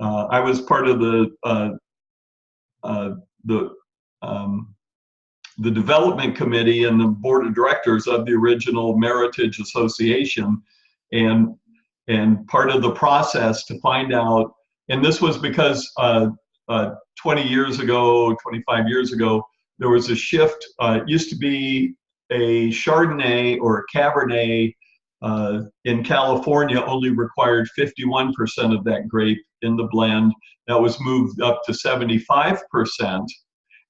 I was part of the development committee and the board of directors of the original Meritage Association, and part of the process to find out, and this was because 20 years ago, 25 years ago, there was a shift. It used to be a Chardonnay or a Cabernet in California only required 51% of that grape in the blend. That was moved up to 75%.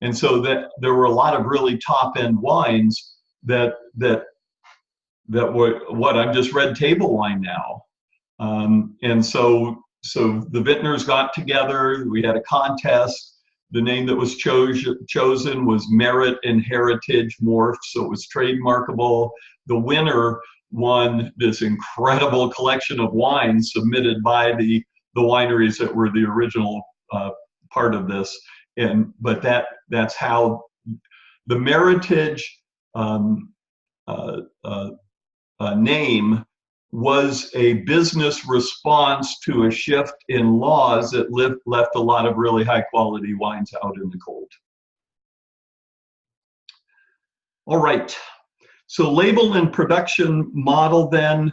And so that there were a lot of really top-end wines that were what I've just read table wine now. And so the vintners got together. We had a contest. The name that was chosen was Merit and Heritage Morph, so it was trademarkable. The winner won this incredible collection of wines submitted by the wineries that were the original part of this. But that's how the Meritage name was a business response to a shift in laws that left a lot of really high quality wines out in the cold. All right, so label and production model then.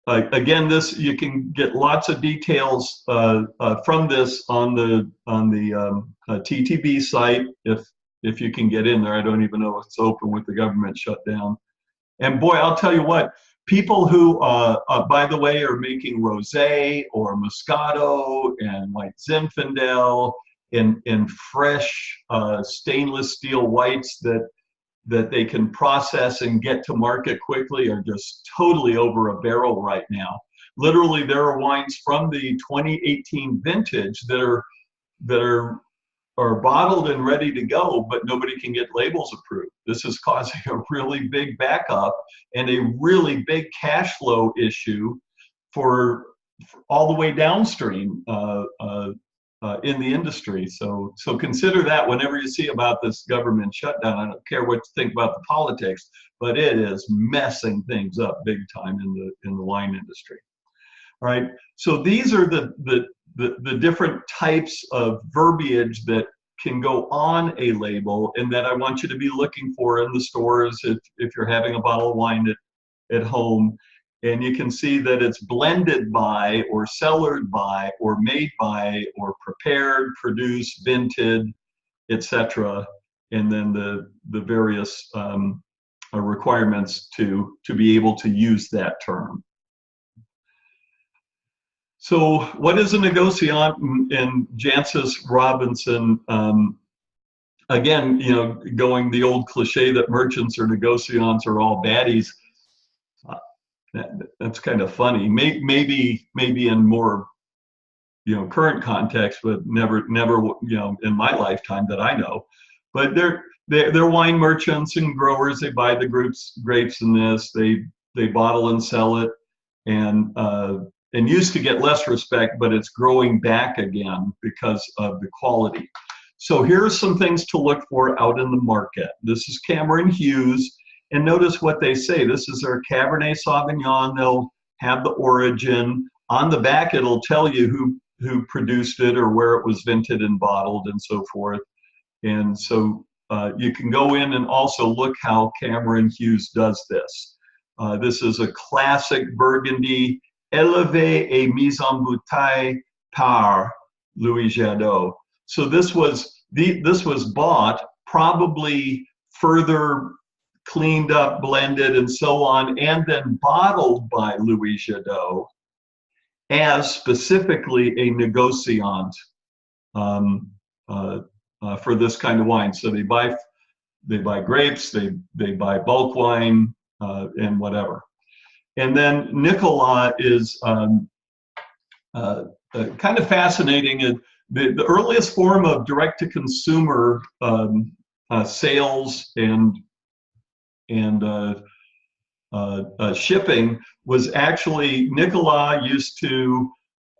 Again, this you can get lots of details from this on the TTB site if you can get in there. I don't even know if it's open with the government shutdown. And boy, I'll tell you what, people who, by the way, are making rosé or Moscato and like Zinfandel in fresh stainless steel whites that they can process and get to market quickly are just totally over a barrel right now. Literally, there are wines from the 2018 vintage that are bottled and ready to go, but nobody can get labels approved. This is causing a really big backup and a really big cash flow issue for all the way downstream in the industry. So consider that whenever you see about this government shutdown. I don't care what you think about the politics, but it is messing things up big time in the wine industry. All right, so these are the different types of verbiage that can go on a label and that I want you to be looking for in the stores if you're having a bottle of wine at home. And you can see that it's blended by or cellared by or made by or prepared, produced, vinted, etc. And then the various requirements to be able to use that term. So what is a negociant in Jancis Robinson? Again, going the old cliche that merchants or negociants are all baddies. That's kind of funny. Maybe in more, current context, but never, in my lifetime that I know. But they're wine merchants and growers. They buy the grapes in this. They bottle and sell it, and used to get less respect, but it's growing back again because of the quality. So here are some things to look for out in the market. This is Cameron Hughes, and notice what they say. This is their Cabernet Sauvignon. They'll have the origin. On the back, it'll tell you who produced it or where it was vinted and bottled and so forth. And so you can go in and also look how Cameron Hughes does this. This is a classic Burgundy, élevé et mise en bouteille par Louis Jadot. So this was bought, probably further cleaned up, blended, and so on, and then bottled by Louis Jadot. as specifically a negociant for this kind of wine. So they buy grapes, they buy bulk wine, and whatever. And then Nicola is kind of fascinating. The earliest form of direct-to-consumer sales and shipping was actually, Nicola used to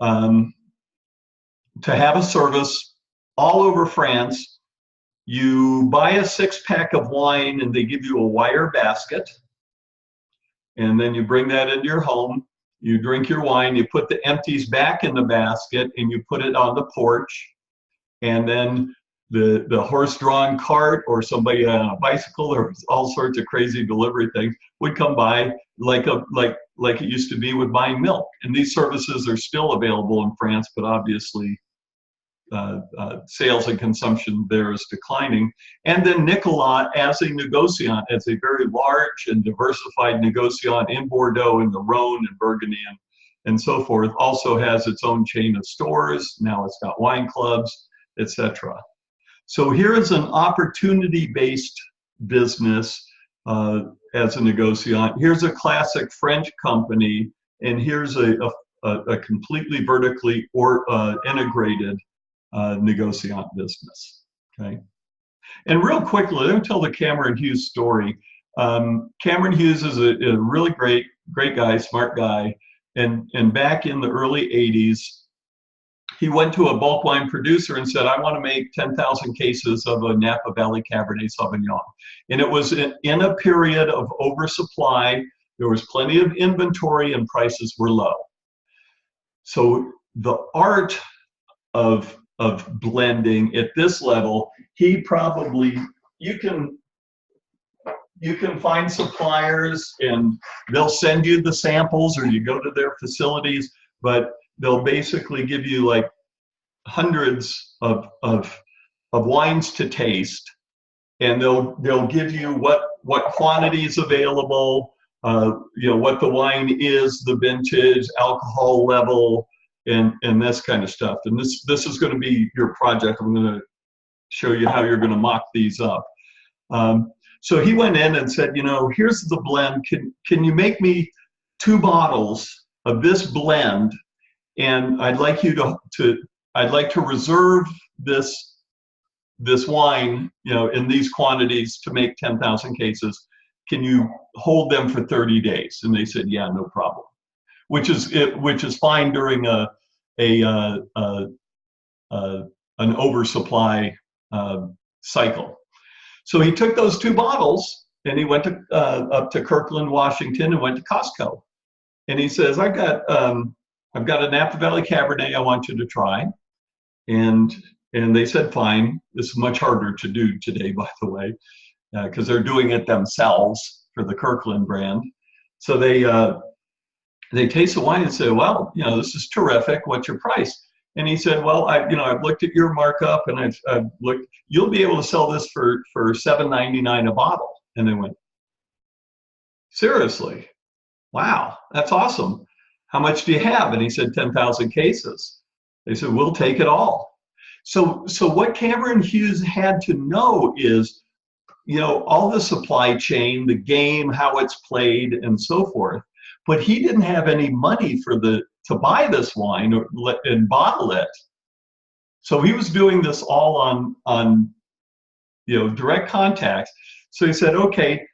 have a service all over France. You buy a 6-pack of wine and they give you a wire basket. And then you bring that into your home, you drink your wine, you put the empties back in the basket and you put it on the porch. And then the horse-drawn cart or somebody on a bicycle or all sorts of crazy delivery things would come by like it used to be with buying milk. And these services are still available in France, but obviously sales and consumption there is declining. And then Nicola, as a negociant, as a very large and diversified negociant in Bordeaux, in the Rhone and Burgundy and so forth, also has its own chain of stores. Now it's got wine clubs, etc. So here is an opportunity-based business as a negociant. Here's a classic French company, and here's a completely vertically integrated negociant business. Okay, and real quickly, let me tell the Cameron Hughes story. Cameron Hughes is a really great guy, smart guy, and back in the early 80s, he went to a bulk wine producer and said, I want to make 10,000 cases of a Napa Valley Cabernet Sauvignon. And it was in a period of oversupply. There was plenty of inventory and prices were low. So the art of blending at this level, he probably, you can find suppliers and they'll send you the samples or you go to their facilities, but they'll basically give you like hundreds of wines to taste, and they'll give you what quantity is available, what the wine is, the vintage, alcohol level, and this kind of stuff. And this is going to be your project. I'm going to show you how you're going to mock these up. So he went in and said, here's the blend. Can you make me 2 bottles of this blend? And I'd like to reserve this wine, in these quantities to make 10,000 cases. Can you hold them for 30 days? And they said, yeah, no problem. Which is fine during an oversupply cycle. So he took those 2 bottles and he went up to Kirkland, Washington, and went to Costco. And he says, I've got a Napa Valley Cabernet I want you to try. And they said, fine. This is much harder to do today, by the way, because they're doing it themselves for the Kirkland brand. So they taste the wine and say, well, this is terrific. What's your price? And he said, well, I've looked at your markup and I've looked, you'll be able to sell this for $7.99 a bottle. And they went, seriously? Wow, that's awesome. How much do you have? And he said, 10,000 cases. They said, we'll take it all. So what Cameron Hughes had to know is, all the supply chain, the game, how it's played, and so forth. But he didn't have any money to buy this wine and bottle it. So he was doing this all on direct contact. So he said, okay,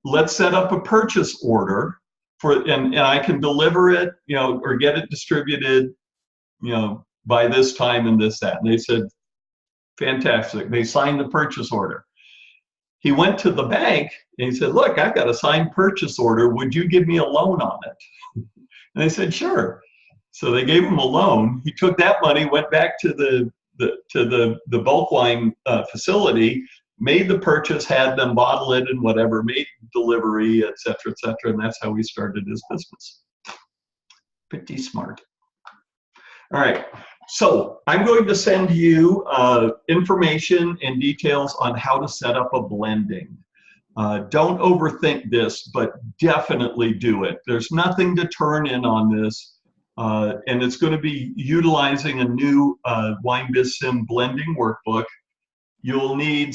let's set up a purchase order and I can deliver it, or get it distributed, by this time and this, that. And they said, fantastic. They signed the purchase order. He went to the bank and he said, look, I've got a signed purchase order. Would you give me a loan on it? And they said, sure. So they gave him a loan. He took that money, went back to the bulk wine facility, made the purchase, had them bottle it and whatever, made delivery, et cetera, and that's how he started his business. Pretty smart. All right, so I'm going to send you information and details on how to set up a blending. Don't overthink this, but definitely do it. There's nothing to turn in on this. and it's going to be utilizing a new Wine Biz Sim blending workbook. You'll need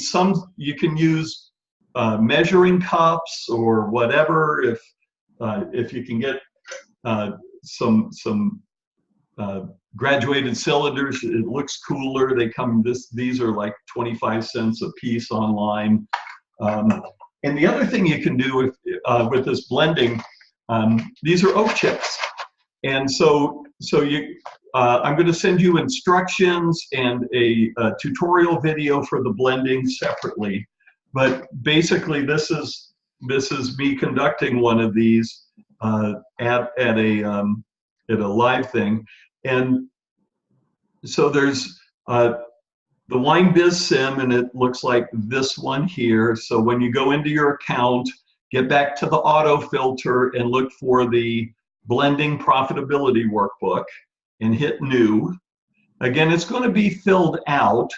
you can use measuring cups or whatever if you can get some graduated cylinders. It looks cooler. These are like 25 cents a piece online. And the other thing you can do with this blending, these are oak chips. And so I'm going to send you instructions and a tutorial video for the blending separately. But basically, this is me conducting one of these at a live thing. And so there's the Wine Biz Sim, and it looks like this one here. So when you go into your account, get back to the auto filter and look for the blending profitability workbook and hit new. Again, it's going to be filled out,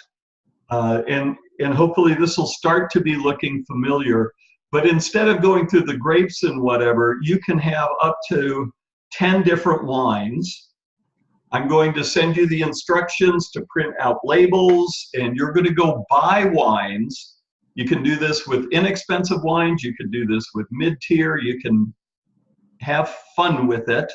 and hopefully this will start to be looking familiar. But instead of going through the grapes and whatever, you can have up to 10 different wines. I'm going to send you the instructions to print out labels, and you're going to go buy wines. You can do this with inexpensive wines. You can do this with mid-tier. You can have fun with it.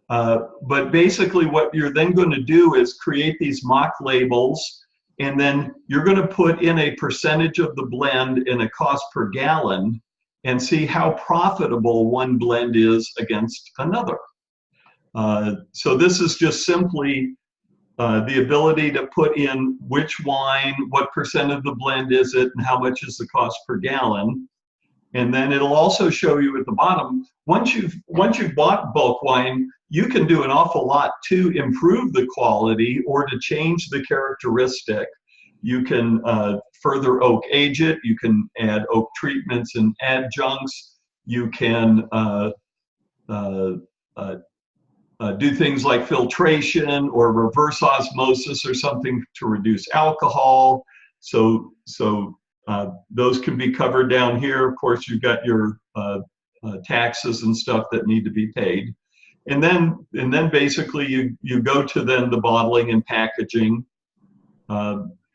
But basically what you're then going to do is create these mock labels, and then you're going to put in a percentage of the blend in a cost per gallon and see how profitable one blend is against another. So this is just simply the ability to put in which wine, what percent of the blend is it, and how much is the cost per gallon. And then it'll also show you at the bottom, once you've bought bulk wine, you can do an awful lot to improve the quality or to change the characteristic. You can further oak age it. You can add oak treatments and adjuncts. You can do things like filtration or reverse osmosis or something to reduce alcohol. So those can be covered down here. Of course, you've got your taxes and stuff that need to be paid. And then basically you go to then the bottling and packaging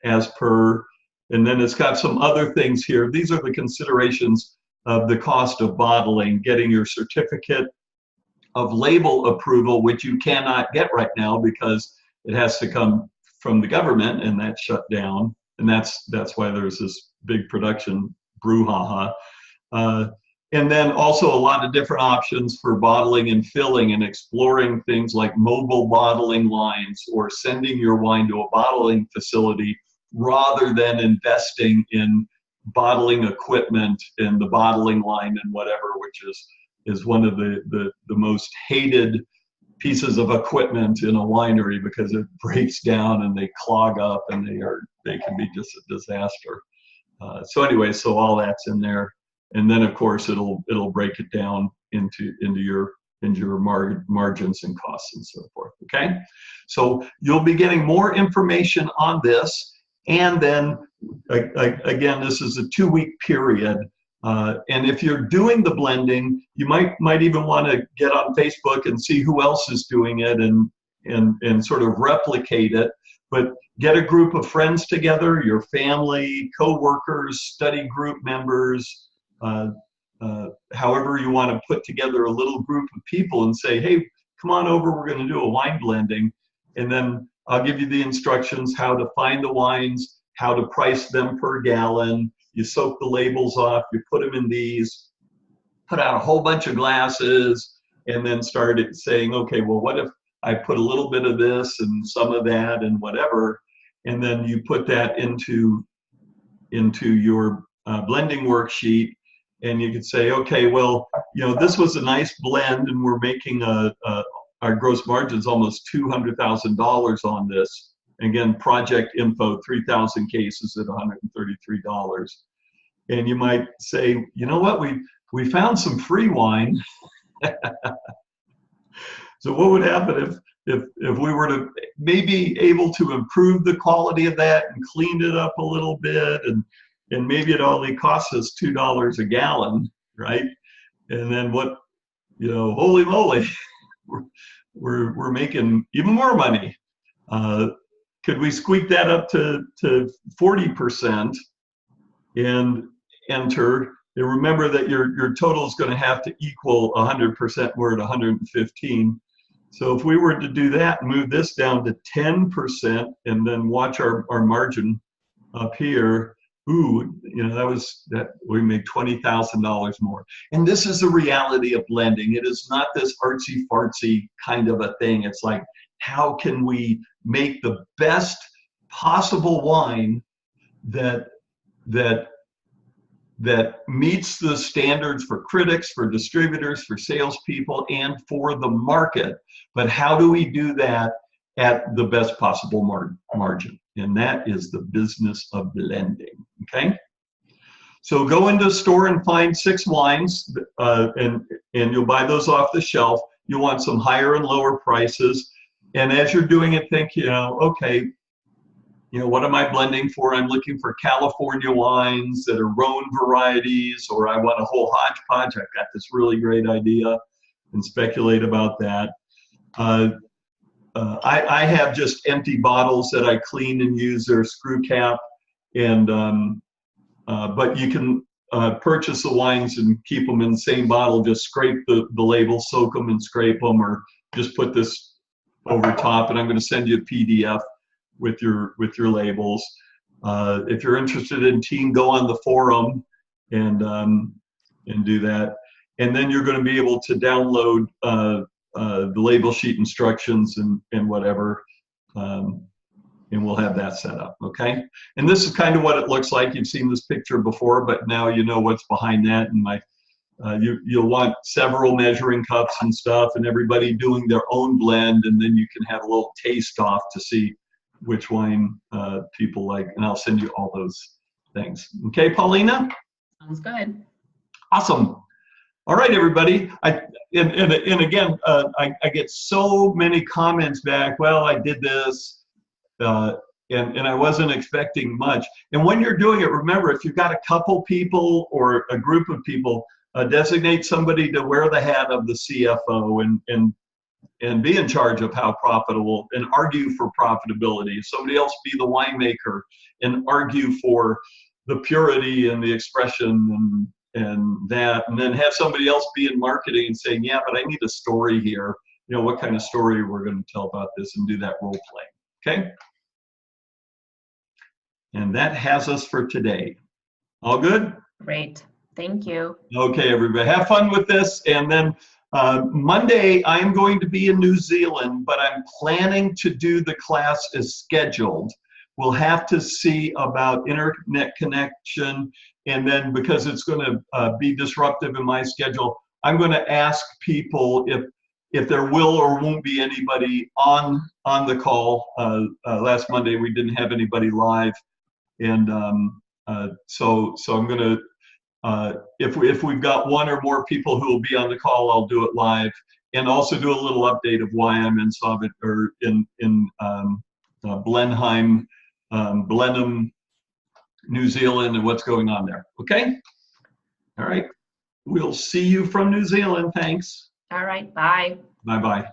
as per, and then it's got some other things here. These are the considerations of the cost of bottling, getting your certificate of label approval, which you cannot get right now because it has to come from the government, and that's shut down. And that's why there's this big production brouhaha. And then also a lot of different options for bottling and filling, and exploring things like mobile bottling lines or sending your wine to a bottling facility rather than investing in bottling equipment and the bottling line and whatever, which is one of the most hated pieces of equipment in a winery because it breaks down and they clog up and they can be just a disaster. So anyway, so all that's in there, and then of course it'll break it down into your margins and costs and so forth. Okay, so you'll be getting more information on this, and then again, this is a 2-week period. And if you're doing the blending, you might even want to get on Facebook and see who else is doing it and sort of replicate it. But get a group of friends together, your family, co-workers, study group members, however you want to put together a little group of people and say, hey, come on over, we're going to do a wine blending. And then I'll give you the instructions how to find the wines, how to price them per gallon. You soak the labels off, you put them in these, put out a whole bunch of glasses, and then started saying, okay, well, what if I put a little bit of this and some of that and whatever, and then you put that into your blending worksheet, and you could say, okay, well, this was a nice blend, and we're making our gross margins almost $200,000 on this. Again, project info, 3,000 cases at $133. And you might say, you know what, we found some free wine. So what would happen if we were to maybe able to improve the quality of that and clean it up a little bit, and maybe it only costs us $2 a gallon, right? And then what, holy moly, we're making even more money. Could we squeak that up to 40% and enter? And remember that your total is going to have to equal 100%. We're at 115. So if we were to do that and move this down to 10% and then watch our margin up here, ooh, you know, that we make $20,000 more. And this is the reality of blending. It is not this artsy fartsy kind of a thing. It's like, how can we make the best possible wine that meets the standards for critics, for distributors, for salespeople, and for the market? But how do we do that at the best possible margin? And that is the business of blending, okay? So go into a store and find 6 wines, and you'll buy those off the shelf. You want some higher and lower prices. And as you're doing it, think, you know, okay, you know, what am I blending for? I'm looking for California wines that are Rhone varieties, or I want a whole hodgepodge. I've got this really great idea, and speculate about that. I have just empty bottles that I clean and use their screw cap, and but you can purchase the wines and keep them in the same bottle. Just scrape the label, soak them and scrape them, or just put this over top. And I'm going to send you a PDF with your labels. If you're interested in team, go on the forum and do that. And then you're going to be able to download the label sheet instructions and whatever, and we'll have that set up, okay? And this is kind of what it looks like. You've seen this picture before, but now you know what's behind that. And you'll want several measuring cups and stuff, and everybody doing their own blend, and then you can have a little taste off to see which wine people like, and I'll send you all those things. Okay, Paulina? Sounds good. Awesome. All right, everybody. And again, I get so many comments back. Well, I did this, and I wasn't expecting much. And when you're doing it, remember, if you've got a couple people or a group of people, designate somebody to wear the hat of the CFO and be in charge of how profitable, and argue for profitability. Somebody else be the winemaker and argue for the purity and the expression and that, and then have somebody else be in marketing and saying, yeah, but I need a story here. You know, what kind of story we're going to tell about this, and do that role playing, okay? And that has us for today. All good? Great. Thank you. Okay, everybody, have fun with this. And then Monday, I'm going to be in New Zealand, but I'm planning to do the class as scheduled. We'll have to see about internet connection, and then because it's going to be disruptive in my schedule, I'm going to ask people if there will or won't be anybody on the call. Last Monday we didn't have anybody live, and so I'm going to. If we've got one or more people who will be on the call, I'll do it live, and also do a little update of why I'm in Sauvignon, or in Blenheim, Blenheim, New Zealand, and what's going on there. Okay? All right. We'll see you from New Zealand. Thanks. All right. Bye. Bye-bye.